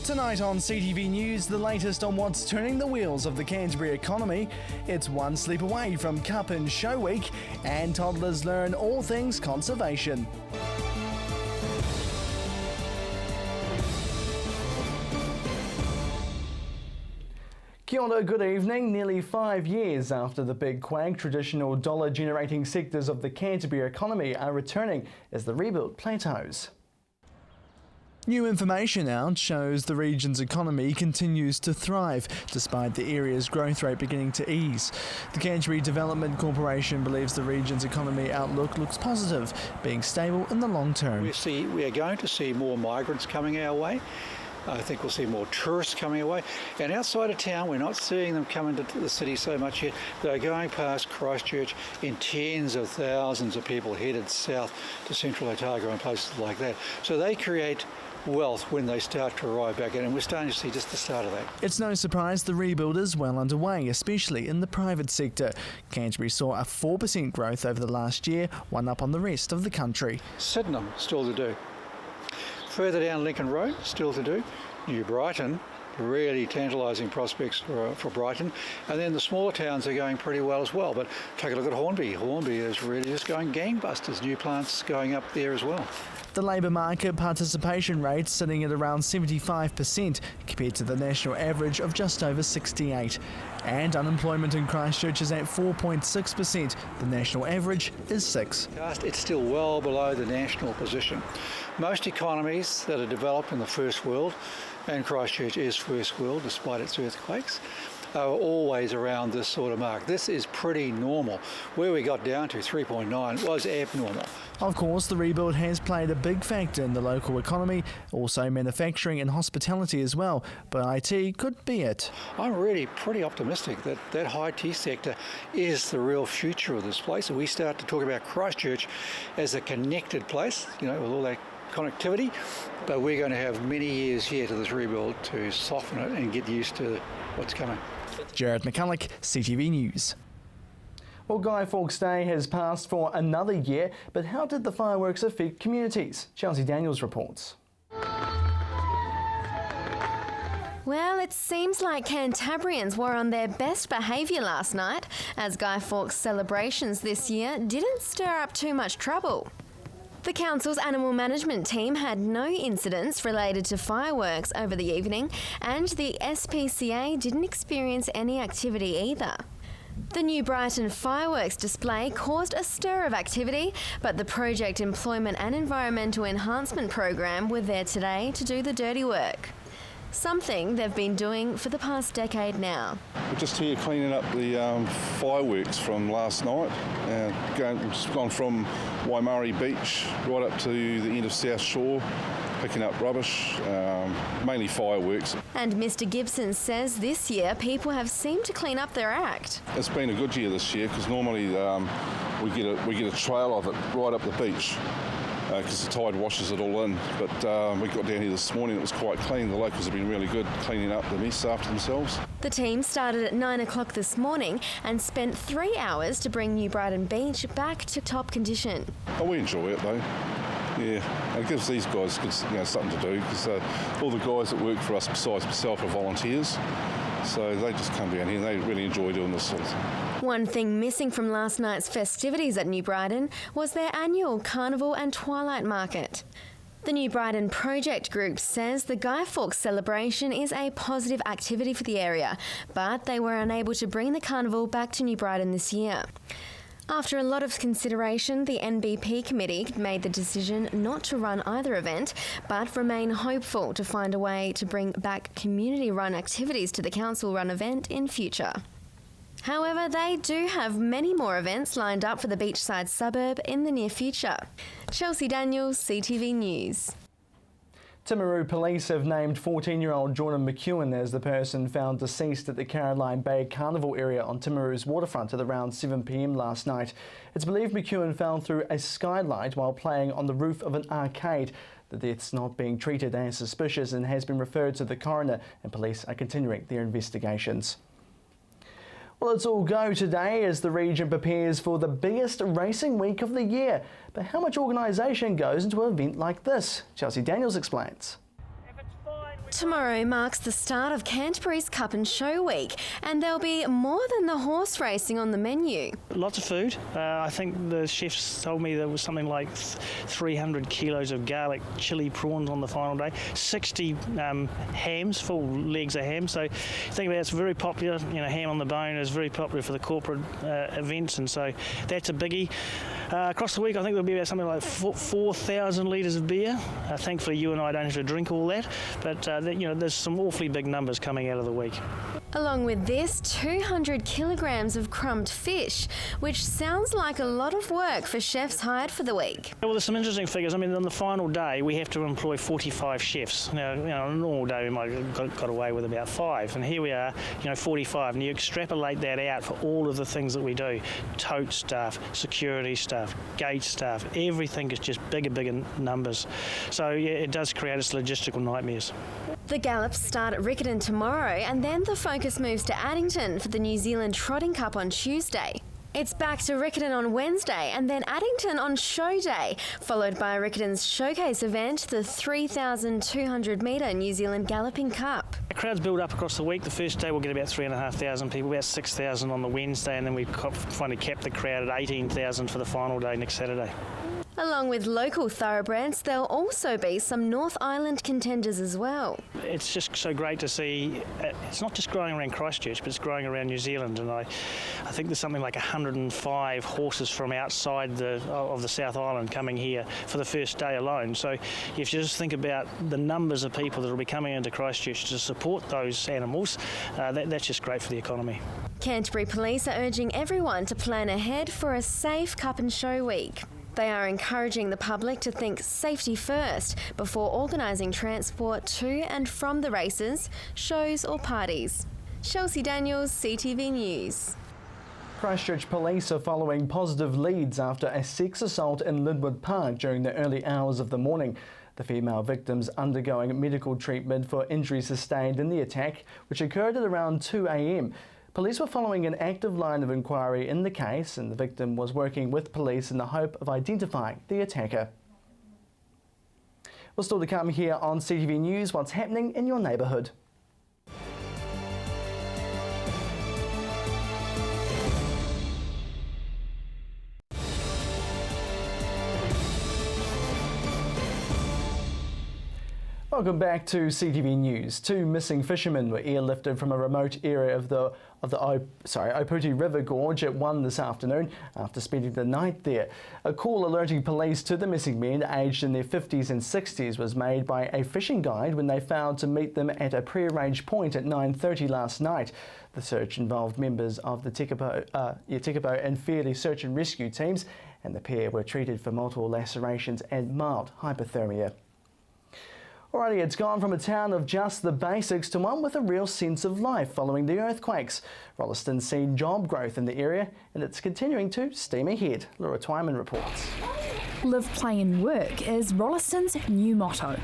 Tonight on CTV News, the latest on what's turning the wheels of the Canterbury economy. It's one sleep away from Cup and Show Week, and toddlers learn all things conservation. Kia ora, good evening. Nearly 5 years after the big quag, traditional dollar-generating sectors of the Canterbury economy are returning as the rebuild plateaus. New information out shows the region's economy continues to thrive, despite the area's growth rate beginning to ease. The Canterbury Development Corporation believes the region's economy outlook looks positive, being stable in the long term. We are going to see more migrants coming our way. I think we'll see more tourists coming away. And outside of town, we're not seeing them come into the city so much yet. They're going past Christchurch in tens of thousands of people headed south to central Otago and places like that. So they create wealth when they start to arrive back in, and we're starting to see just the start of that. It's no surprise the rebuild is well underway, especially in the private sector. Canterbury saw a 4% growth over the last year, one up on the rest of the country. Sydenham, still to do. Further down Lincoln Road, still to do. New Brighton, really tantalising prospects for Brighton. And then the smaller towns are going pretty well as well. But take a look at Hornby. Hornby is really just going gangbusters. New plants going up there as well. The labour market participation rate sitting at around 75% compared to the national average of just over 68%. And unemployment in Christchurch is at 4.6%. The national average is 6%. It's still well below the national position. Most economies that are developed in the first world, and Christchurch is first world despite its earthquakes, are always around this sort of mark. This is pretty normal. Where we got down to 3.9 was abnormal. Of course, the rebuild has played a big factor in the local economy, also manufacturing and hospitality as well, but IT could be it. I'm really pretty optimistic that that high tea sector is the real future of this place. And we start to talk about Christchurch as a connected place, with all that connectivity, but we're going to have many years here to this rebuild to soften it and get used to what's coming. Jared McCulloch, CTV News. Well, Guy Fawkes Day has passed for another year, but how did the fireworks affect communities? Chelsea Daniels reports. Well, it seems like Cantabrians were on their best behaviour last night, as Guy Fawkes celebrations this year didn't stir up too much trouble. The council's animal management team had no incidents related to fireworks over the evening, and the SPCA didn't experience any activity either. The New Brighton fireworks display caused a stir of activity, but the Project Employment and Environmental Enhancement Program were there today to do the dirty work. Something they've been doing for the past decade now. We're just here cleaning up the fireworks from last night. Just gone from Waimari Beach right up to the end of South Shore, picking up rubbish, mainly fireworks. And Mr Gibson says this year people have seemed to clean up their act. It's been a good year this year because normally we get a trail of it right up the beach, because the tide washes it all in. But we got down here this morning, it was quite clean. The locals have been really good cleaning up the mess after themselves. The team started at 9 o'clock this morning and spent 3 hours to bring New Brighton Beach back to top condition. Oh, we enjoy it though. Yeah, it gives these guys something to do, because all the guys that work for us besides myself are volunteers. So they just come down here and they really enjoy doing this sort of thing. One thing missing from last night's festivities at New Brighton was their annual Carnival and Twilight Market. The New Brighton Project Group says the Guy Fawkes celebration is a positive activity for the area, but they were unable to bring the carnival back to New Brighton this year. After a lot of consideration, the NBP committee made the decision not to run either event, but remain hopeful to find a way to bring back community-run activities to the council-run event in future. However, they do have many more events lined up for the beachside suburb in the near future. Chelsea Daniels, CTV News. Timaru police have named 14-year-old Jordan McEwen as the person found deceased at the Caroline Bay Carnival area on Timaru's waterfront at around 7 p.m. last night. It's believed McEwen fell through a skylight while playing on the roof of an arcade. The death's not being treated as suspicious and has been referred to the coroner, and police are continuing their investigations. Well, it's all go today as the region prepares for the biggest racing week of the year. But how much organisation goes into an event like this? Chelsea Daniels explains. If it's fine, Tomorrow marks the start of Canterbury's Cup and Show Week, and there'll be more than the horse racing on the menu. Lots of food. I think the chefs told me there was something like 300 kilos of garlic chili prawns on the final day, 60 hams, full legs of ham. So think about it, it's very popular. You know, ham on the bone is very popular for the corporate events, and so that's a biggie. Across the week, I think there'll be about something like 4,000 litres of beer. Thankfully, you and I don't have to drink all that, but there's some awfully big numbers coming out of the week. Along with this, 200 kilograms of crumbed fish, which sounds like a lot of work for chefs hired for the week. Well, there's some interesting figures. I mean, on the final day, we have to employ 45 chefs. Now, on a normal day, we might have got away with about 5, and here we are, 45, and you extrapolate that out for all of the things that we do. Tote staff, security staff, gate staff, everything is just bigger numbers. So, yeah, it does create us logistical nightmares. The gallops start at Riccarton tomorrow, and then the focus moves to Addington for the New Zealand Trotting Cup on Tuesday. It's back to Riccarton on Wednesday and then Addington on show day, followed by Riccarton's showcase event, the 3,200 metre New Zealand Galloping Cup. Crowds build up across the week. The first day we'll get about 3,500 people, about 6,000 on the Wednesday, and then we finally capped the crowd at 18,000 for the final day next Saturday. Along with local thoroughbreds, there'll also be some North Island contenders as well. It's just so great to see. It's not just growing around Christchurch, but it's growing around New Zealand, and I think there's something like 105 horses from outside of the South Island coming here for the first day alone. So if you just think about the numbers of people that will be coming into Christchurch to support those animals, that's just great for the economy. Canterbury Police are urging everyone to plan ahead for a safe Cup and Show week. They are encouraging the public to think safety first before organising transport to and from the races, shows or parties. Chelsea Daniels, CTV News. Christchurch Police are following positive leads after a sex assault in Linwood Park during the early hours of the morning. The female victim's undergoing medical treatment for injuries sustained in the attack, which occurred at around 2 a.m. Police were following an active line of inquiry in the case, and the victim was working with police in the hope of identifying the attacker. Well, still to come here on CTV News, what's happening in your neighbourhood. Welcome back to CTV News. 2 missing fishermen were airlifted from a remote area of the Oputi River Gorge at 1 this afternoon after spending the night there. A call alerting police to the missing men, aged in their 50s and 60s, was made by a fishing guide when they failed to meet them at a prearranged point at 9:30 last night. The search involved members of the Tekapo and Fairley search and rescue teams, and the pair were treated for multiple lacerations and mild hypothermia. Alrighty, it's gone from a town of just the basics to one with a real sense of life following the earthquakes. Ralston's seen job growth in the area, and it's continuing to steam ahead. Laura Twyman reports. Live, play and work is Ralston's new motto.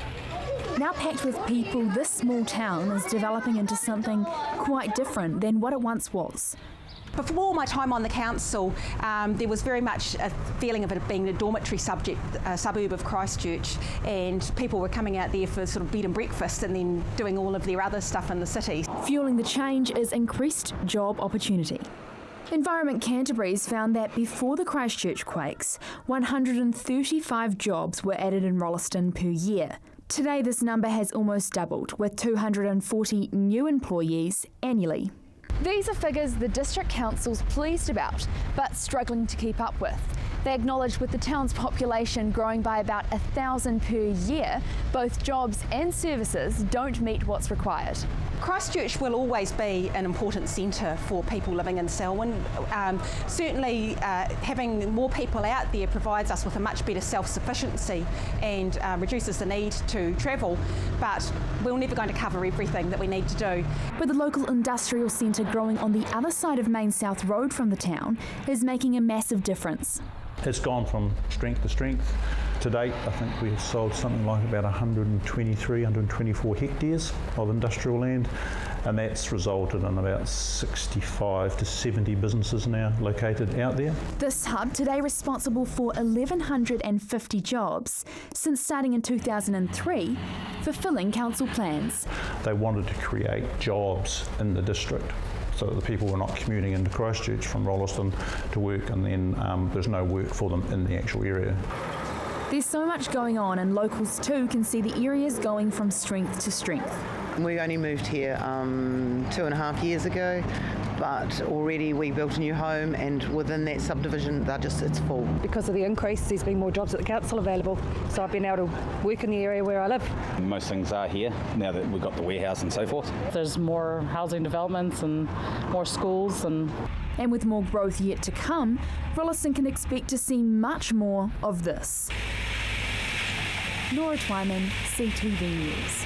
Now packed with people, this small town is developing into something quite different than what it once was. Before my time on the council, there was very much a feeling of it being a dormitory suburb of Christchurch, and people were coming out there for sort of bed and breakfast and then doing all of their other stuff in the city. Fueling the change is increased job opportunity. Environment Canterbury's found that before the Christchurch quakes, 135 jobs were added in Ralston per year. Today this number has almost doubled, with 240 new employees annually. These are figures the District Council's pleased about, but struggling to keep up with. They acknowledge with the town's population growing by about 1,000 per year, both jobs and services don't meet what's required. Christchurch will always be an important centre for people living in Selwyn. Certainly having more people out there provides us with a much better self-sufficiency and reduces the need to travel, but we're never going to cover everything that we need to do. But the local industrial centre growing on the other side of Main South Road from the town is making a massive difference. It's gone from strength to strength To date, I think we have sold something like about 123, 124 hectares of industrial land, and that's resulted in about 65 to 70 businesses now located out there. This hub today responsible for 1,150 jobs since starting in 2003, fulfilling council plans. They wanted to create jobs in the district, so that the people were not commuting into Christchurch from Ralston to work, and then there's no work for them in the actual area. There's so much going on, and locals too can see the areas going from strength to strength. We only moved here 2.5 years ago, but already we built a new home, and within that subdivision it's full. Because of the increase, there's been more jobs at the council available, so I've been able to work in the area where I live. Most things are here now that we've got the warehouse and so forth. There's more housing developments and more schools. And with more growth yet to come, Ralston can expect to see much more of this. Laura Twyman, CTV News.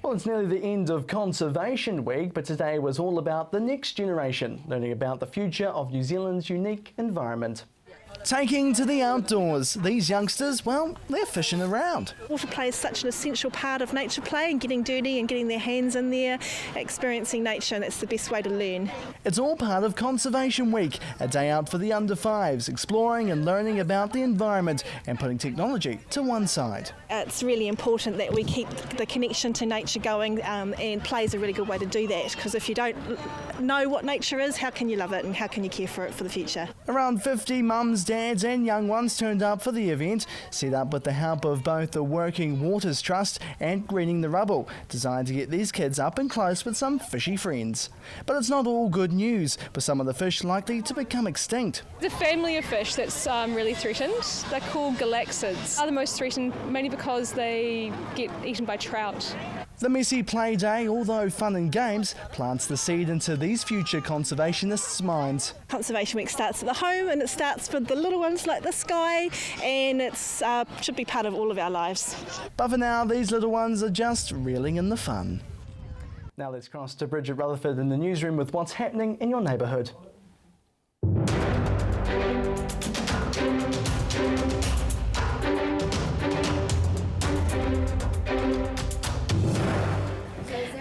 Well, it's nearly the end of Conservation Week, but today was all about the next generation, learning about the future of New Zealand's unique environment. Taking to the outdoors, these youngsters, well, they're fishing around. Water play is such an essential part of nature play, and getting dirty and getting their hands in there, experiencing nature, and that's the best way to learn. It's all part of Conservation Week, a day out for the under fives, exploring and learning about the environment and putting technology to one side. It's really important that we keep the connection to nature going, and play is a really good way to do that, because if you don't know what nature is, how can you love it and how can you care for it for the future? Around 50 mums, dads and young ones turned up for the event, set up with the help of both the Working Waters Trust and Greening the Rubble, designed to get these kids up and close with some fishy friends. But it's not all good news, with some of the fish likely to become extinct. The family of fish that's really threatened, they're called galaxids. Are the most threatened mainly because they get eaten by trout. The messy play day, although fun and games, plants the seed into these future conservationists' minds. Conservation Week starts at the home, and it starts with the little ones like this guy, and it should be part of all of our lives. But for now, these little ones are just reeling in the fun. Now let's cross to Bridget Rutherford in the newsroom with what's happening in your neighbourhood.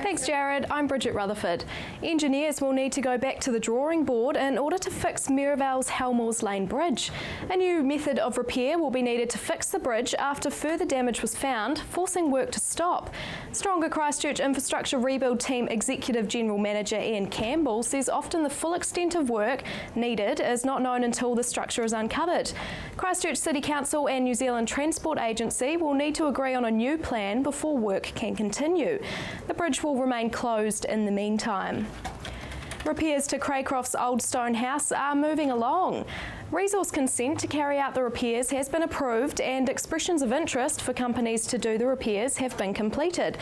Thanks, Jared. I'm Bridget Rutherford. Engineers will need to go back to the drawing board in order to fix Mirabel's Helmores Lane Bridge. A new method of repair will be needed to fix the bridge after further damage was found, forcing work to stop. Stronger Christchurch Infrastructure Rebuild Team Executive General Manager Ian Campbell says often the full extent of work needed is not known until the structure is uncovered. Christchurch City Council and New Zealand Transport Agency will need to agree on a new plan before work can continue. The bridge will remain closed in the meantime. Repairs to Craycroft's old stone house are moving along. Resource consent to carry out the repairs has been approved, and expressions of interest for companies to do the repairs have been completed.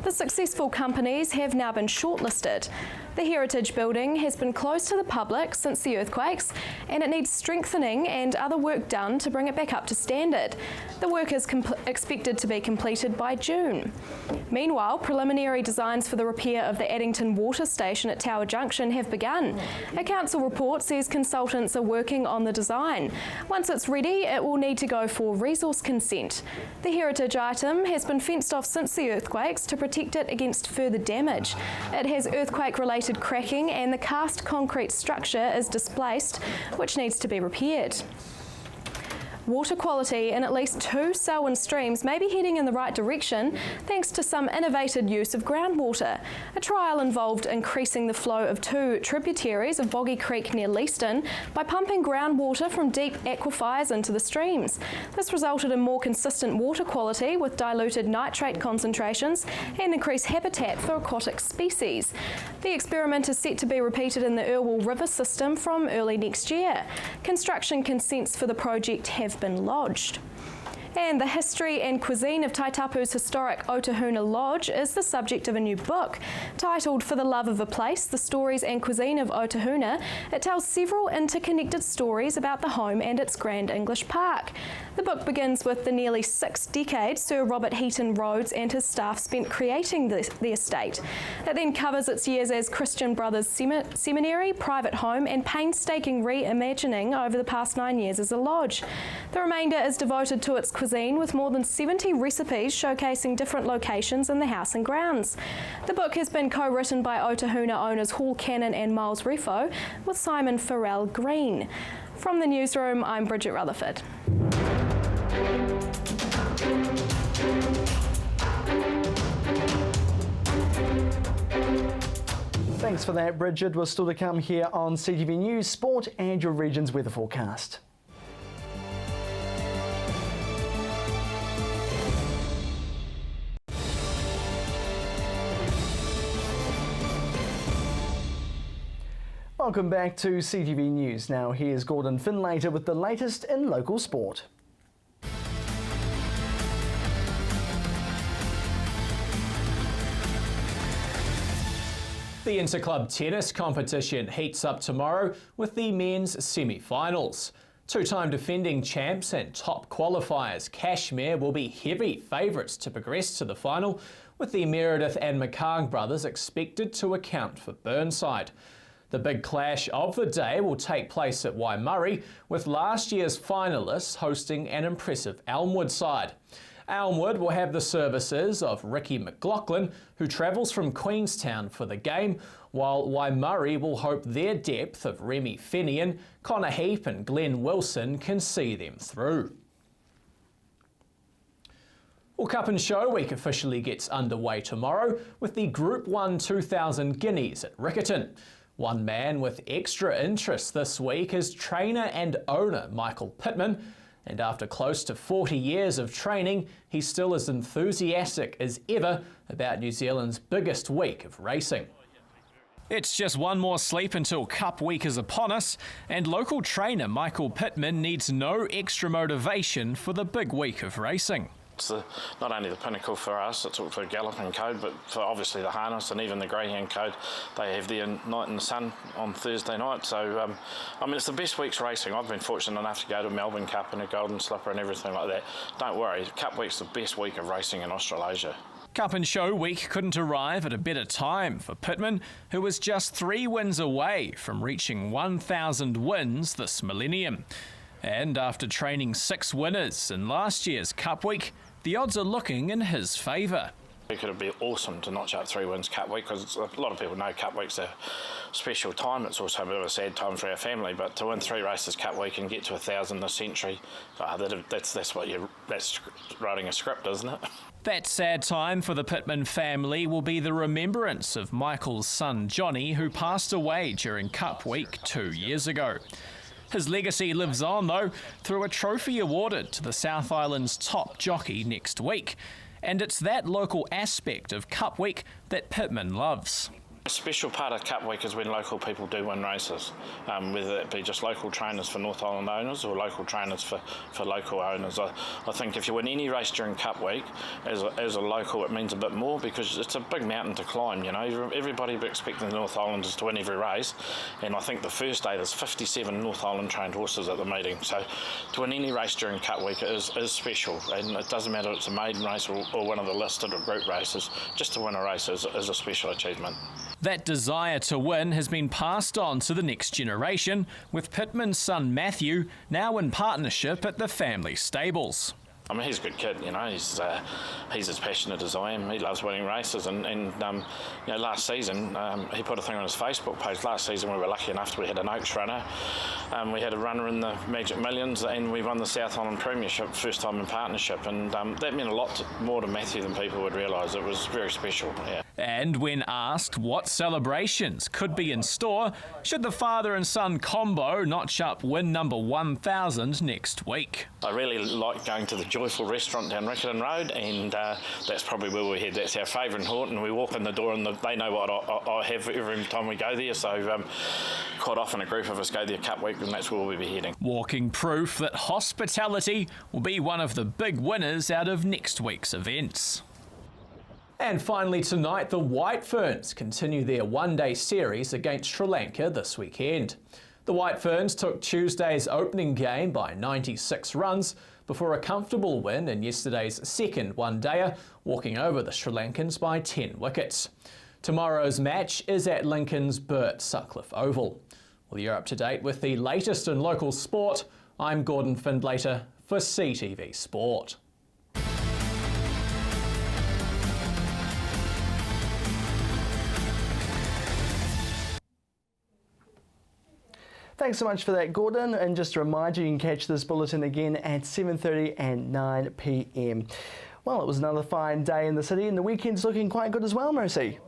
The successful companies have now been shortlisted. The heritage building has been closed to the public since the earthquakes, and it needs strengthening and other work done to bring it back up to standard. The work is expected to be completed by June. Meanwhile, preliminary designs for the repair of the Addington Water Station at Tower Junction have begun. A council report says consultants are working on the design. Once it's ready, it will need to go for resource consent. The heritage item has been fenced off since the earthquakes to protect it against further damage. It has earthquake-related cracking, and the cast concrete structure is displaced, which needs to be repaired. Water quality in at least 2 Selwyn streams may be heading in the right direction thanks to some innovative use of groundwater. A trial involved increasing the flow of 2 tributaries of Boggy Creek near Leaston by pumping groundwater from deep aquifers into the streams. This resulted in more consistent water quality with diluted nitrate concentrations and increased habitat for aquatic species. The experiment is set to be repeated in the Irwell River system from early next year. Construction consents for the project have been lodged. And the history and cuisine of Taitapu's historic Otahuna Lodge is the subject of a new book. Titled For the Love of a Place, The Stories and Cuisine of Otahuna, it tells several interconnected stories about the home and its grand English park. The book begins with the nearly 6 decades Sir Robert Heaton Rhodes and his staff spent creating the estate. It then covers its years as Christian Brothers Seminary, private home and painstaking reimagining over the past 9 years as a lodge. The remainder is devoted to its cuisine with more than 70 recipes showcasing different locations in the house and grounds. The book has been co-written by Otahuna owners Hall Cannon and Miles Refo with Simon Farrell Green. From the newsroom, I'm Bridget Rutherford. Thanks for that, Bridget. We're still to come here on CTV News, Sport and your region's weather forecast. Welcome back to CTV News. Now here's Gordon Finlater with the latest in local sport. The Interclub tennis competition heats up tomorrow with the men's semi-finals. Two-time defending champs and top qualifiers Cashmere will be heavy favourites to progress to the final, with the Meredith and McCarg brothers expected to account for Burnside. The big clash of the day will take place at Waimurray, with last year's finalists hosting an impressive Elmwood side. Elmwood will have the services of Ricky McLaughlin, who travels from Queenstown for the game, while Waimurray will hope their depth of Remy Fenian, Connor Heap and Glenn Wilson can see them through. Well, Cup and Show Week officially gets underway tomorrow with the Group 1 2000 Guineas at Riccarton. One man with extra interest this week is trainer and owner Michael Pittman. And after close to 40 years of training, he's still as enthusiastic as ever about New Zealand's biggest week of racing. It's just one more sleep until Cup Week is upon us, and local trainer Michael Pittman needs no extra motivation for the big week of racing. It's not only the pinnacle for us, it's for galloping code, but for obviously the harness and even the greyhound code. They have their night in the sun on Thursday night. So, I mean, it's the best week's racing. I've been fortunate enough to go to Melbourne Cup and a Golden Slipper and everything like that. Don't worry, Cup Week's the best week of racing in Australasia. Cup and Show Week couldn't arrive at a better time for Pittman, who was just 3 wins away from reaching 1,000 wins this millennium. And after training 6 winners in last year's Cup Week, the odds are looking in his favour. It could be awesome to notch up 3 wins Cup Week, because a lot of people know Cup Week's a special time. It's also a bit of a sad time for our family, but to win 3 races Cup Week and get to 1,000 this century, that's writing a script, isn't it? That sad time for the Pittman family will be the remembrance of Michael's son Johnny, who passed away during Cup Week 2 years ago. His legacy lives on, though, through a trophy awarded to the South Island's top jockey next week. And it's that local aspect of Cup Week that Pittman loves. A special part of Cup Week is when local people do win races, whether it be just local trainers for North Island owners or local trainers for local owners. I think if you win any race during Cup Week, as a local, it means a bit more, because it's a big mountain to climb. You know, everybody will be expecting the North Islanders to win every race, and I think the first day there's 57 North Island trained horses at the meeting. So to win any race during Cup Week is special, and it doesn't matter if it's a maiden race or one of the listed or group races. Just to win a race is a special achievement. That desire to win has been passed on to the next generation, with Pittman's son Matthew now in partnership at the family stables. I mean, he's a good kid, you know, he's as passionate as I am. He loves winning races, and you know, last season, he put a thing on his Facebook page. Last season we were lucky enough we had an Oaks runner. We had a runner in the Magic Millions, and we won the South Island Premiership, first time in partnership, and that meant a lot more to Matthew than people would realise. It was very special, yeah. And when asked what celebrations could be in store, should the father and son combo notch up win number 1,000 next week? I really like going to the Joyful Restaurant down Riccarton Road, and that's probably where we head. That's our favourite haunt, and we walk in the door and they know what I have every time we go there, so quite often a group of us go there Cup Week, and that's where we'll be heading. Walking proof that hospitality will be one of the big winners out of next week's events. And finally tonight, the White Ferns continue their one-day series against Sri Lanka this weekend. The White Ferns took Tuesday's opening game by 96 runs before a comfortable win in yesterday's second one-dayer, walking over the Sri Lankans by 10 wickets. Tomorrow's match is at Lincoln's Burt Sutcliffe Oval. Well, you're up to date with the latest in local sport. I'm Gordon Findlater for CTV Sport. Thanks so much for that, Gordon. And just a reminder, you can catch this bulletin again at 7:30 and 9 p.m. Well, it was another fine day in the city, and the weekend's looking quite good as well, Mercy.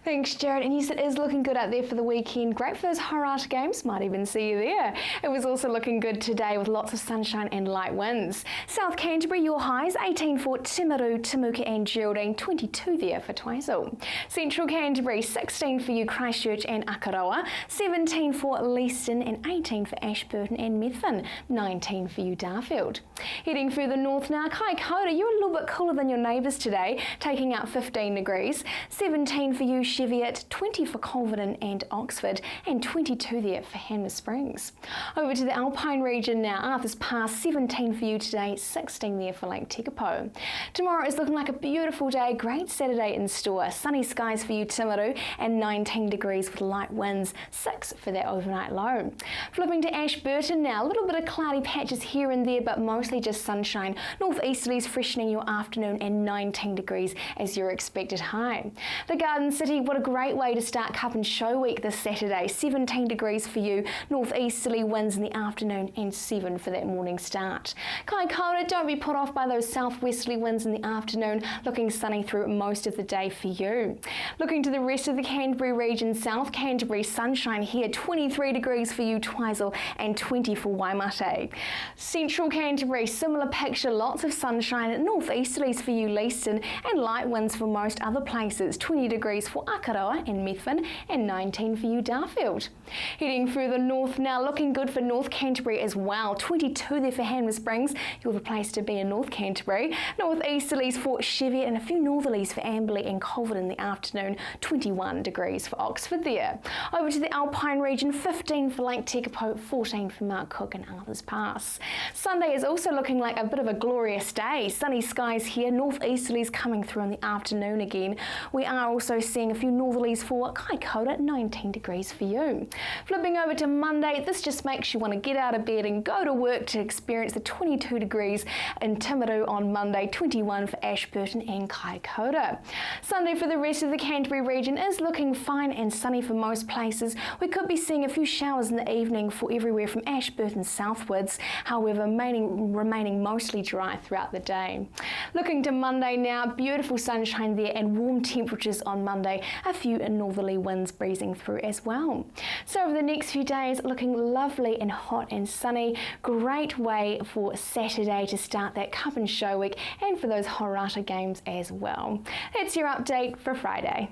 Thanks, Jared. And yes, it is looking good out there for the weekend. Great for those Harata games. Might even see you there. It was also looking good today with lots of sunshine and light winds. South Canterbury, your highs 18 for Timaru, Temuka and Geraldine, 22 there for Twizel. Central Canterbury, 16 for you Christchurch and Akaroa, 17 for Ralston and 18 for Ashburton and Methven, 19 for you Darfield. Heading further north now, Kaikoura, you're a little bit cooler than your neighbours today, taking out 15 degrees, 17 for you Cheviot, 20 for Colvin and Oxford, and 22 there for Hanmer Springs. Over to the Alpine region now, Arthur's Pass, 17 for you today, 16 there for Lake Tekapo. Tomorrow is looking like a beautiful day, great Saturday in store, sunny skies for you Timaru, and 19 degrees with light winds, 6 for that overnight low. Flipping to Ashburton now, a little bit of cloudy patches here and there, but mostly just sunshine. Northeasterlies freshening your afternoon, and 19 degrees as your expected high. The Garden City, what a great way to start Cup and Show Week this Saturday. 17 degrees for you, northeasterly winds in the afternoon, and 7 for that morning start. Kaikoura, don't be put off by those southwesterly winds in the afternoon, looking sunny through most of the day for you. Looking to the rest of the Canterbury region, South Canterbury, sunshine here, 23 degrees for you Twizel, and 20 for Waimate. Central Canterbury, similar picture, lots of sunshine, northeasterlies for you Leaston, and light winds for most other places, 20 degrees for Akaroa and Methven, and 19 for you Darfield. Heading further north now, looking good for North Canterbury as well, 22 there for Hanmer Springs, you're the place to be in North Canterbury. Northeasterlies for Cheviot and a few northerlies for Amberley and Colvin in the afternoon, 21 degrees for Oxford there. Over to the Alpine region, 15 for Lake Tekapo, 14 for Mount Cook and Arthur's Pass. Sunday is also looking like a bit of a glorious day, sunny skies here, northeasterlies coming through in the afternoon again. We are also seeing a few northerlies for Kaikoura, 19 degrees for you. Flipping over to Monday, this just makes you want to get out of bed and go to work to experience the 22 degrees in Timaru on Monday, 21 for Ashburton and Kaikoura. Sunday for the rest of the Canterbury region is looking fine and sunny for most places. We could be seeing a few showers in the evening for everywhere from Ashburton southwards, however remaining mostly dry throughout the day. Looking to Monday now, beautiful sunshine there and warm temperatures on Monday, a few northerly winds breezing through as well. So over the next few days, looking lovely and hot and sunny. Great way for Saturday to start that Cup and Show Week, and for those Harata games as well. That's your update for Friday.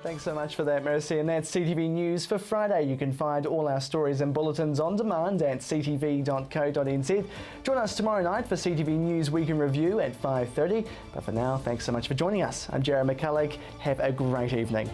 Thanks so much for that, Mercy. And that's CTV News for Friday. You can find all our stories and bulletins on demand at ctv.co.nz. Join us tomorrow night for CTV News Week in Review at 5:30. But for now, thanks so much for joining us. I'm Jared McCulloch. Have a great evening.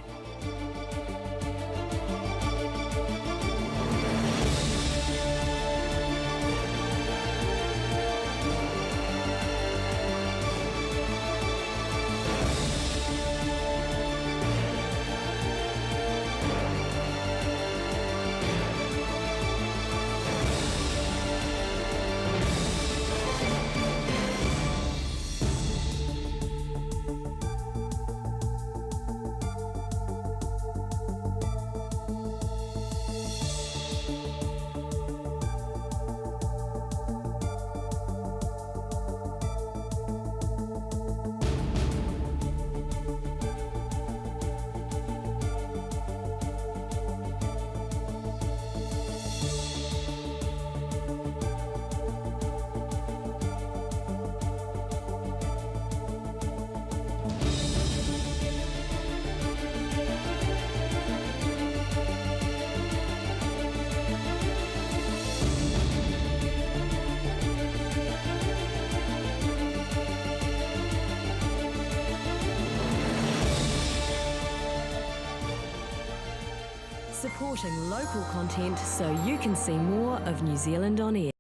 supporting local content so you can see more of New Zealand on air.